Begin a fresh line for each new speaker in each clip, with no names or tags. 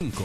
5.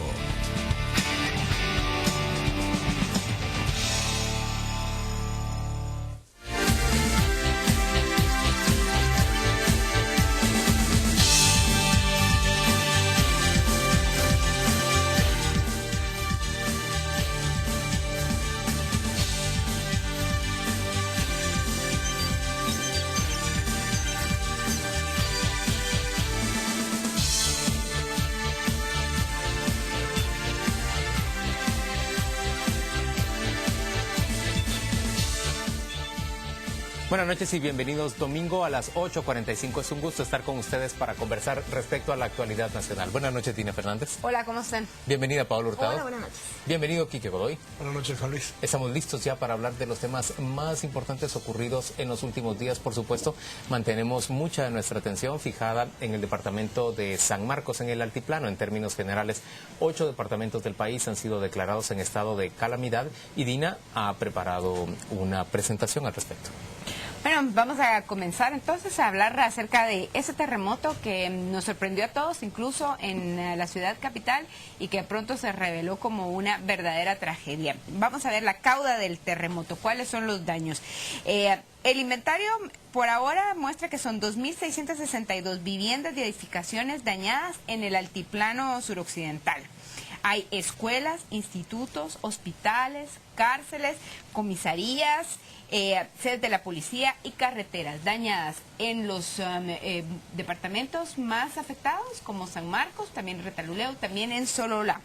Buenas noches y bienvenidos. Domingo a las 8:45. Es un gusto estar con ustedes para conversar respecto a la actualidad nacional. Buenas noches, Tina Fernández.
Hola, ¿cómo están?
Bienvenida, Paola Hurtado.
Hola, buenas noches.
Bienvenido, Quique Godoy.
Buenas noches, Juan Luis.
Estamos listos ya para hablar de los temas más importantes ocurridos en los últimos días. Por supuesto, mantenemos mucha de nuestra atención fijada en el departamento de San Marcos, en el altiplano. En términos generales, 8 departamentos del país han sido declarados en estado de calamidad y Dina ha preparado una presentación al respecto.
Bueno, vamos a comenzar entonces a hablar acerca de ese terremoto que nos sorprendió a todos, incluso en la ciudad capital, y que pronto se reveló como una verdadera tragedia. Vamos a ver la causa del terremoto, cuáles son los daños. El inventario por ahora muestra que son 2.662 viviendas y edificaciones dañadas en el altiplano suroccidental. Hay escuelas, institutos, hospitales, cárceles, comisarías, sedes de la policía y carreteras dañadas en los departamentos más afectados, como San Marcos, también Retaluleu, también en Sololá.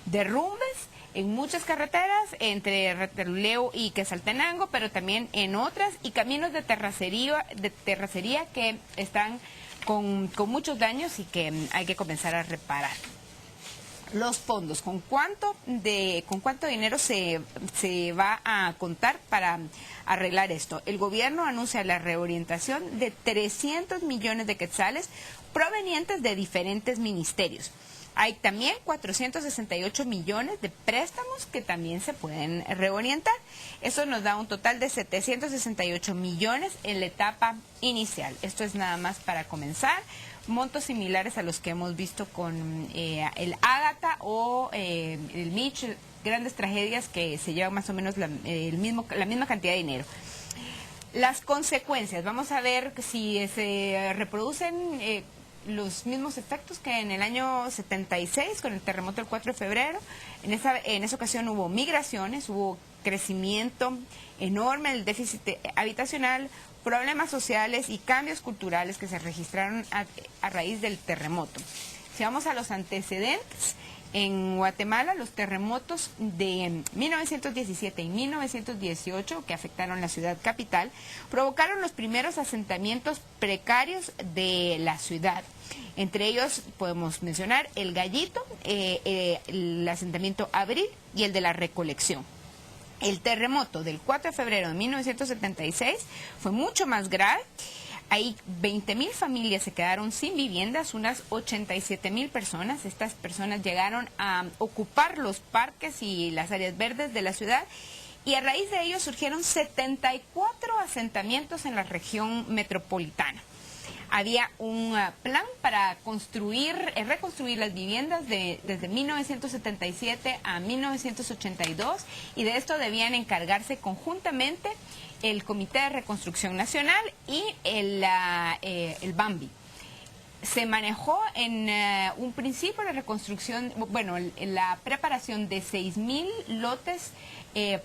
Derrumbes en muchas carreteras, entre Retaluleu y Quetzaltenango, pero también en otras, y caminos de terracería que están con muchos daños y que hay que comenzar a reparar. Los fondos, ¿con cuánto dinero se va a contar para arreglar esto? El gobierno anuncia la reorientación de 300 millones de quetzales provenientes de diferentes ministerios. Hay también 468 millones de préstamos que también se pueden reorientar. Eso nos da un total de 768 millones en la etapa inicial. Esto es nada más para comenzar. Montos similares a los que hemos visto con el Ágata o el Mitch, grandes tragedias que se llevan más o menos la misma cantidad de dinero. Las consecuencias, vamos a ver si se reproducen los mismos efectos que en el año 76 con el terremoto del 4 de febrero. En esa ocasión hubo migraciones, hubo crecimiento enorme del déficit habitacional, problemas sociales y cambios culturales que se registraron a raíz del terremoto. Si vamos a los antecedentes, en Guatemala los terremotos de 1917 y 1918 que afectaron la ciudad capital provocaron los primeros asentamientos precarios de la ciudad. Entre ellos podemos mencionar el Gallito, el asentamiento Abril y el de la Recolección. El terremoto del 4 de febrero de 1976 fue mucho más grave. Ahí 20.000 familias se quedaron sin viviendas, unas 87.000 personas. Estas personas llegaron a ocupar los parques y las áreas verdes de la ciudad y a raíz de ello surgieron 74 asentamientos en la región metropolitana. Había un plan para reconstruir las viviendas desde 1977 a 1982 y de esto debían encargarse conjuntamente el Comité de Reconstrucción Nacional y el BAMBI. Se manejó en un principio de reconstrucción, bueno, la preparación de 6.000 lotes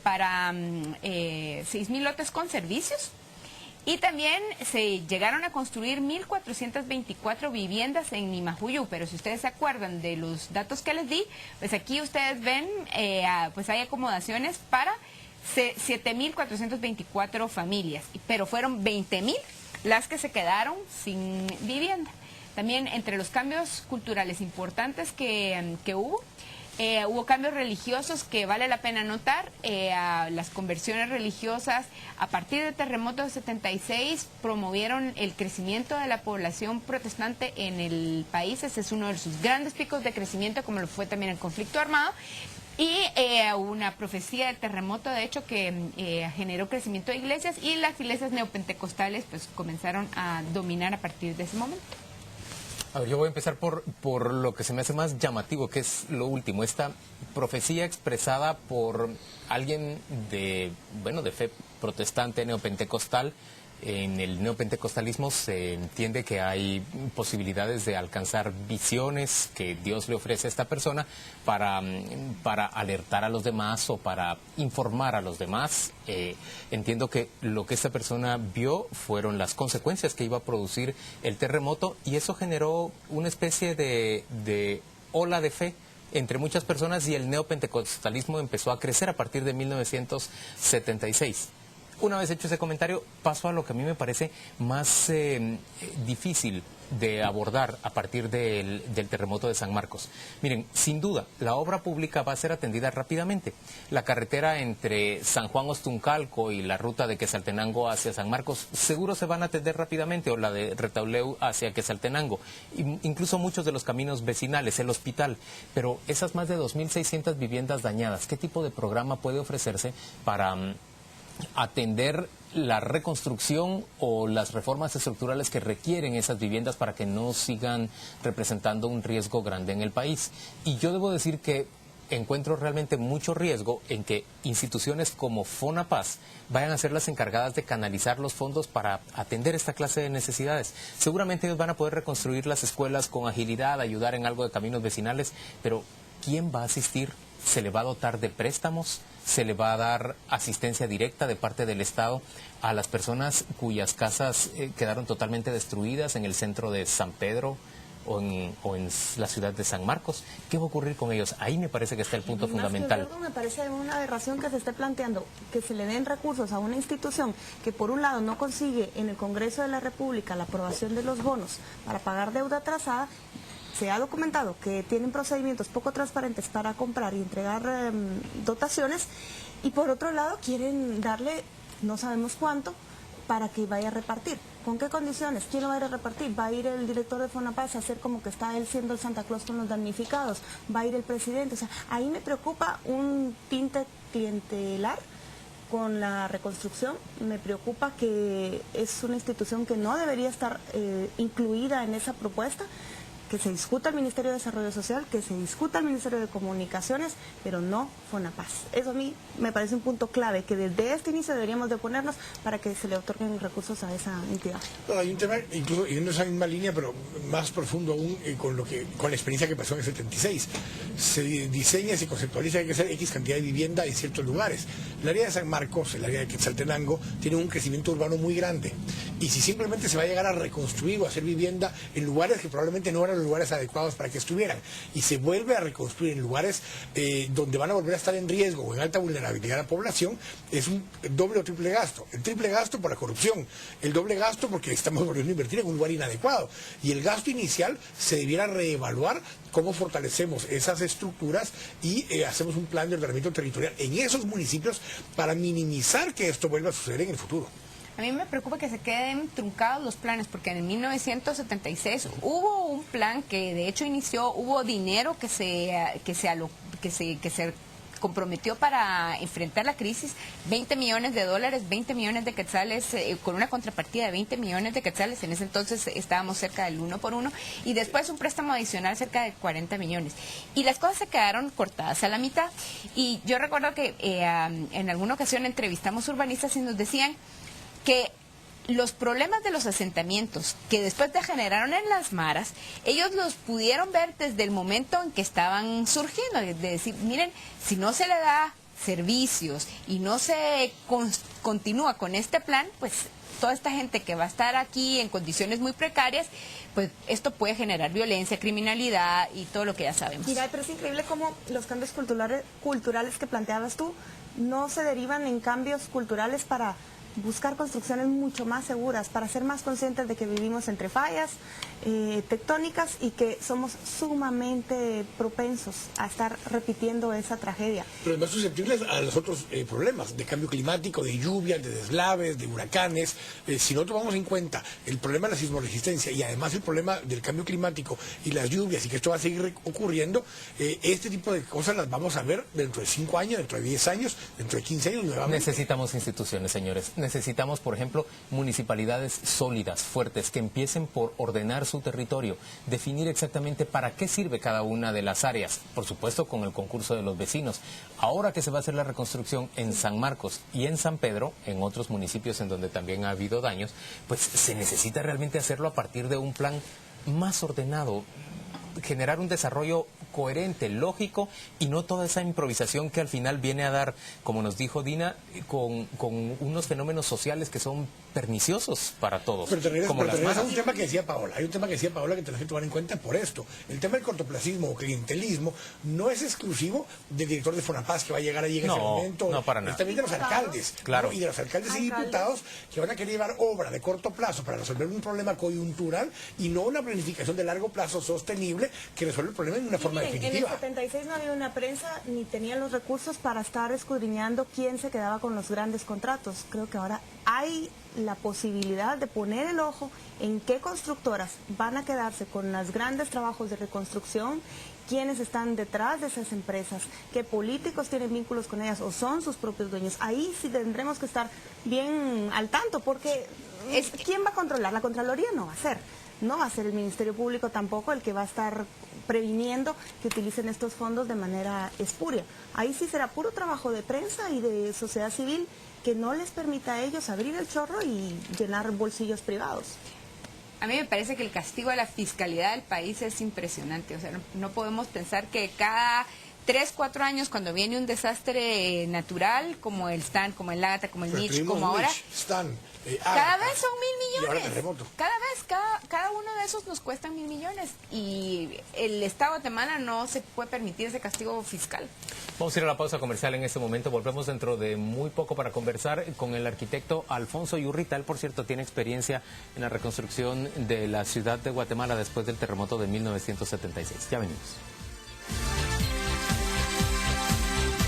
para 6.000 lotes con servicios. Y también se llegaron a construir 1.424 viviendas en Nimajuyú, pero si ustedes se acuerdan de los datos que les di, pues aquí ustedes ven, pues hay acomodaciones para 7.424 familias, pero fueron 20.000 las que se quedaron sin vivienda. También entre los cambios culturales importantes que hubo cambios religiosos que vale la pena notar. Las conversiones religiosas a partir del terremoto de 76 promovieron el crecimiento de la población protestante en el país. Ese es uno de sus grandes picos de crecimiento, como lo fue también el conflicto armado. Y una profecía del terremoto, de hecho, que generó crecimiento de iglesias, y las iglesias neopentecostales pues comenzaron a dominar a partir de ese momento.
A ver, yo voy a empezar por lo que se me hace más llamativo, que es lo último, esta profecía expresada por alguien de fe protestante, neopentecostal. En el neopentecostalismo se entiende que hay posibilidades de alcanzar visiones que Dios le ofrece a esta persona para alertar a los demás o para informar a los demás. Entiendo que lo que esta persona vio fueron las consecuencias que iba a producir el terremoto y eso generó una especie de ola de fe entre muchas personas y el neopentecostalismo empezó a crecer a partir de 1976. Una vez hecho ese comentario, paso a lo que a mí me parece más difícil de abordar a partir del terremoto de San Marcos. Miren, sin duda, la obra pública va a ser atendida rápidamente. La carretera entre San Juan Ostuncalco y la ruta de Quetzaltenango hacia San Marcos seguro se van a atender rápidamente, o la de Retauleu hacia Quetzaltenango, incluso muchos de los caminos vecinales, el hospital. Pero esas más de 2.600 viviendas dañadas, ¿qué tipo de programa puede ofrecerse para atender la reconstrucción o las reformas estructurales que requieren esas viviendas para que no sigan representando un riesgo grande en el país? Y yo debo decir que encuentro realmente mucho riesgo en que instituciones como FONAPAS vayan a ser las encargadas de canalizar los fondos para atender esta clase de necesidades. Seguramente ellos van a poder reconstruir las escuelas con agilidad, ayudar en algo de caminos vecinales, pero ¿quién va a asistir? ¿Se le va a dotar de préstamos? ¿Se le va a dar asistencia directa de parte del Estado a las personas cuyas casas quedaron totalmente destruidas en el centro de San Pedro o en la ciudad de San Marcos? ¿Qué va a ocurrir con ellos? Ahí me parece que está el punto fundamental.
Me parece una aberración que se esté planteando que se le den recursos a una institución que por un lado no consigue en el Congreso de la República la aprobación de los bonos para pagar deuda atrasada. Se ha documentado que tienen procedimientos poco transparentes para comprar y entregar dotaciones, y por otro lado quieren darle no sabemos cuánto para que vaya a repartir. ¿Con qué condiciones? ¿Quién lo va a ir a repartir? ¿Va a ir el director de FONAPAS a hacer como que está él siendo el Santa Claus con los damnificados? ¿Va a ir el presidente? O sea, ahí me preocupa un tinte clientelar con la reconstrucción. Me preocupa que es una institución que no debería estar incluida en esa propuesta. Que se discuta el Ministerio de Desarrollo Social, que se discuta el Ministerio de Comunicaciones, pero no FONAPAS. Eso a mí me parece un punto clave, que desde este inicio deberíamos de ponernos para que se le otorguen recursos a esa entidad.
Bueno, hay un tema, incluso en esa misma línea, pero más profundo aún, con la experiencia que pasó en el 76. Se diseña, se conceptualiza que hay que hacer X cantidad de vivienda en ciertos lugares. El área de San Marcos, el área de Quetzaltenango, tiene un crecimiento urbano muy grande. Y si simplemente se va a llegar a reconstruir o a hacer vivienda en lugares que probablemente no eran los lugares adecuados para que estuvieran, y se vuelve a reconstruir en lugares donde van a volver a estar en riesgo o en alta vulnerabilidad a la población, es un doble o triple gasto. El triple gasto por la corrupción, el doble gasto porque estamos volviendo a invertir en un lugar inadecuado, y el gasto inicial se debiera reevaluar cómo fortalecemos esas estructuras y hacemos un plan de ordenamiento territorial en esos municipios para minimizar que esto vuelva a suceder en el futuro.
A mí me preocupa que se queden truncados los planes, porque en 1976 hubo un plan que de hecho inició, hubo dinero que se comprometió para enfrentar la crisis, $20 millones, $20 millones de quetzales, con una contrapartida de $20 millones de quetzales. En ese entonces estábamos cerca del 1 por 1, y después un préstamo adicional cerca de 40 millones. Y las cosas se quedaron cortadas a la mitad. Y yo recuerdo que en alguna ocasión entrevistamos urbanistas y nos decían que los problemas de los asentamientos que después degeneraron en las maras, ellos los pudieron ver desde el momento en que estaban surgiendo, de decir, miren, si no se le da servicios y no se continúa con este plan, pues toda esta gente que va a estar aquí en condiciones muy precarias, pues esto puede generar violencia, criminalidad y todo lo que ya sabemos.
Mira, pero es increíble cómo los cambios culturales que planteabas tú no se derivan en cambios culturales para buscar construcciones mucho más seguras, para ser más conscientes de que vivimos entre fallas tectónicas y que somos sumamente propensos a estar repitiendo esa tragedia.
Pero además susceptibles a los otros problemas de cambio climático, de lluvias, de deslaves, de huracanes. Si no tomamos en cuenta el problema de la sismoresistencia y además el problema del cambio climático y las lluvias, y que esto va a seguir ocurriendo, este tipo de cosas las vamos a ver dentro de 5 años, dentro de 10 años, dentro de 15 años nuevamente.
Necesitamos instituciones, señores. necesitamos, por ejemplo, municipalidades sólidas, fuertes, que empiecen por ordenar su territorio, definir exactamente para qué sirve cada una de las áreas, por supuesto con el concurso de los vecinos. Ahora que se va a hacer la reconstrucción en San Marcos y en San Pedro, en otros municipios en donde también ha habido daños, pues se necesita realmente hacerlo a partir de un plan más ordenado, generar un desarrollo coherente, lógico, y no toda esa improvisación que al final viene a dar, como nos dijo Dina, con unos fenómenos sociales que son perniciosos para todos.
Pero te regresas
como las maras.
a un tema que decía Paola. Hay un tema que decía Paola que tenemos que tomar en cuenta por esto. El tema del cortoplacismo o clientelismo no es exclusivo del director de Fonapaz que va a llegar allí en ese momento.
No, para nada.
Es también de los alcaldes.
Claro.
¿no? Y de los alcaldes y diputados que van a querer llevar obra de corto plazo para resolver un problema coyuntural y no una planificación de largo plazo sostenible que resuelve el problema de una forma definitiva.
En el 76 no había una prensa ni tenían los recursos para estar escudriñando quién se quedaba con los grandes contratos. Creo que ahora hay la posibilidad de poner el ojo en qué constructoras van a quedarse con los grandes trabajos de reconstrucción, quiénes están detrás de esas empresas, qué políticos tienen vínculos con ellas o son sus propios dueños. Ahí sí tendremos que estar bien al tanto, porque ¿quién va a controlar? La Contraloría no va a ser. No va a ser el Ministerio Público tampoco el que va a estar previniendo que utilicen estos fondos de manera espuria. Ahí sí será puro trabajo de prensa y de sociedad civil que no les permita a ellos abrir el chorro y llenar bolsillos privados.
A mí me parece que el castigo a la fiscalidad del país es impresionante. O sea, no podemos pensar que cada 3, 4 años, cuando viene un desastre natural, como el Stan, como el Ágata, como el Mitch, como ahora, cada vez son 1.000 millones. Cada uno de esos nos cuesta 1.000 millones. Y el Estado de Guatemala no se puede permitir ese castigo fiscal.
Vamos a ir a la pausa comercial en este momento. Volvemos dentro de muy poco para conversar con el arquitecto Alfonso Yurrita. Él, por cierto, tiene experiencia en la reconstrucción de la ciudad de Guatemala después del terremoto de 1976. Ya venimos.